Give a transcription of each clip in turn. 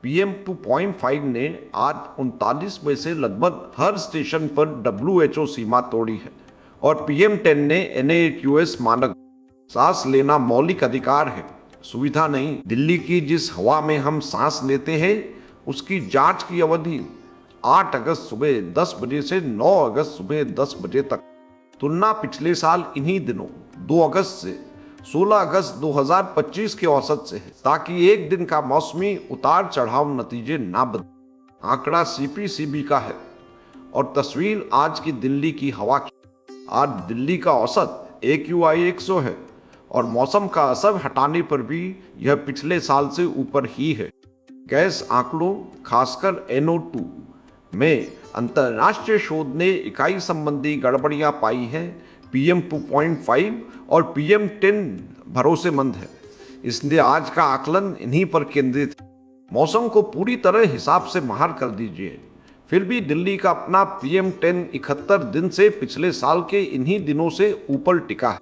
PM 2.5 ने आज 39 में से लगभग हर स्टेशन पर WHO सीमा तोड़ी है और PM 10 ने NAAQS मानक सांस लेना मौलिक अधिकार है, सुविधा नहीं। दिल्ली की जिस हवा में हम सांस लेते हैं उसकी जांच की अवधि 8 अगस्त सुबह 10 बजे से 9 अगस्त सुबह 10 बजे तक। तुलना पिछले साल इन्हीं दिनों 2 अगस्त से 16 अगस्त 2025 के औसत से है, ताकि एक दिन का मौसमी उतार चढ़ाव नतीजे ना बदले। आंकड़ा CPCB का है और तस्वीर आज की दिल्ली की हवा की। आज दिल्ली का औसत AQI 100 है और मौसम का असर हटाने पर भी यह पिछले साल से ऊपर ही है। गैस आंकड़ों खासकर NO2 में अंतर्राष्ट्रीय शोध ने इकाई संबंधी गड़बड़ियां पाई हैं। PM 2.5 और PM 10 भरोसेमंद है, इसलिए आज का आकलन इन्हीं पर केंद्रित है। मौसम को पूरी तरह हिसाब से बाहर कर दीजिए, फिर भी दिल्ली का अपना PM 10 71 दिन से पिछले साल के इन्हीं दिनों से ऊपर टिका है।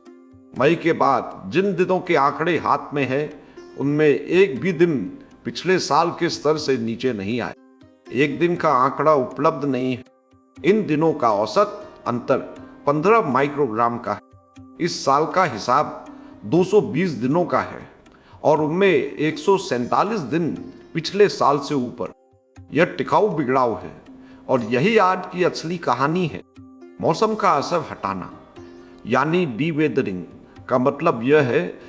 मई के बाद जिन दिनों के आंकड़े हाथ में है उनमें एक भी दिन पिछले साल के स्तर से नीचे नहीं आए। एक दिन का आंकड़ा उपलब्ध नहीं है। इन दिनों का औसत अंतर 15 माइक्रोग्राम का है। इस साल का हिसाब 220 दिनों का है और उनमें 147 दिन पिछले साल से ऊपर। यह टिकाऊ बिगड़ाव है और यही आज की असली कहानी है। मौसम का असर हटाना यानी डीवेदरिंग का मतलब यह है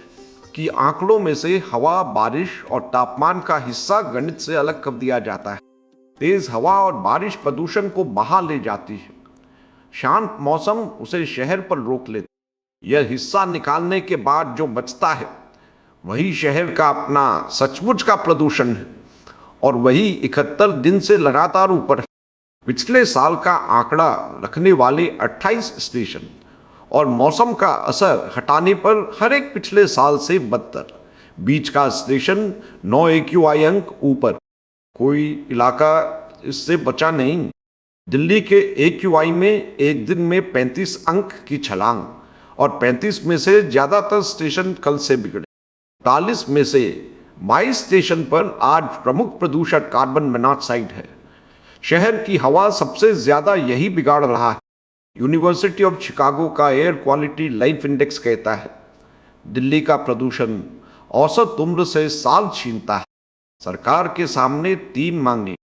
कि आंकड़ों में से हवा, बारिश और तापमान का हिस्सा गणित से अलग कर दिया जाता है। तेज हवा और बारिश प्रदूषण को बहा ले जाती है, शांत मौसम उसे शहर पर रोक लेता। यह हिस्सा निकालने के बाद जो बचता है वही शहर का अपना सचमुच का प्रदूषण है और वही 71 दिन से लगातार ऊपर है। पिछले साल का आंकड़ा रखने वाले 28 स्टेशन और मौसम का असर हटाने पर हर एक पिछले साल से बदतर। बीच का स्टेशन 9 AQI अंक ऊपर, कोई इलाका इससे बचा नहीं। दिल्ली के AQI में एक दिन में 35 अंक की छलांग और 35 में से ज्यादातर स्टेशन कल से बिगड़े। 40 में से 22 स्टेशन पर आज प्रमुख प्रदूषक कार्बन मोनोऑक्साइड है। शहर की हवा सबसे ज्यादा यही बिगाड़ रहा है। यूनिवर्सिटी ऑफ शिकागो का एयर क्वालिटी लाइफ इंडेक्स कहता है दिल्ली का प्रदूषण औसत उम्र से साल छीनता है। सरकार के सामने 3 मांगे।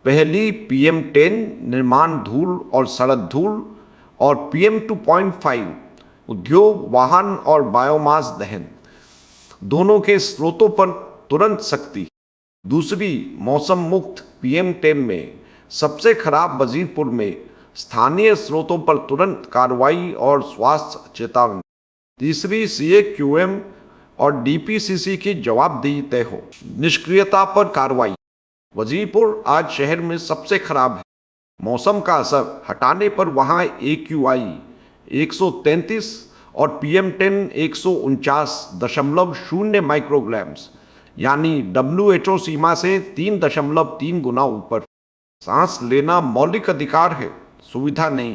पहली PM 10 निर्माण धूल और सड़क धूल और PM 2.5 उद्योग, वाहन और बायोमास दहन, दोनों के स्रोतों पर तुरंत सख्ती। दूसरी मौसम मुक्त PM 10 में सबसे खराब वजीरपुर में स्थानीय स्रोतों पर तुरंत कार्रवाई और स्वास्थ्य चेतावनी। तीसरी CAQM और DPCC की जवाबदेही तय हो, निष्क्रियता पर कार्रवाई। वजीरपुर आज शहर में सबसे खराब है। मौसम का असर हटाने पर वहां AQI 133 और PM 10 149.0 माइक्रोग्राम्स यानी WHO सीमा से 3.3 गुना ऊपर। सांस लेना मौलिक अधिकार है, सुविधा नहीं।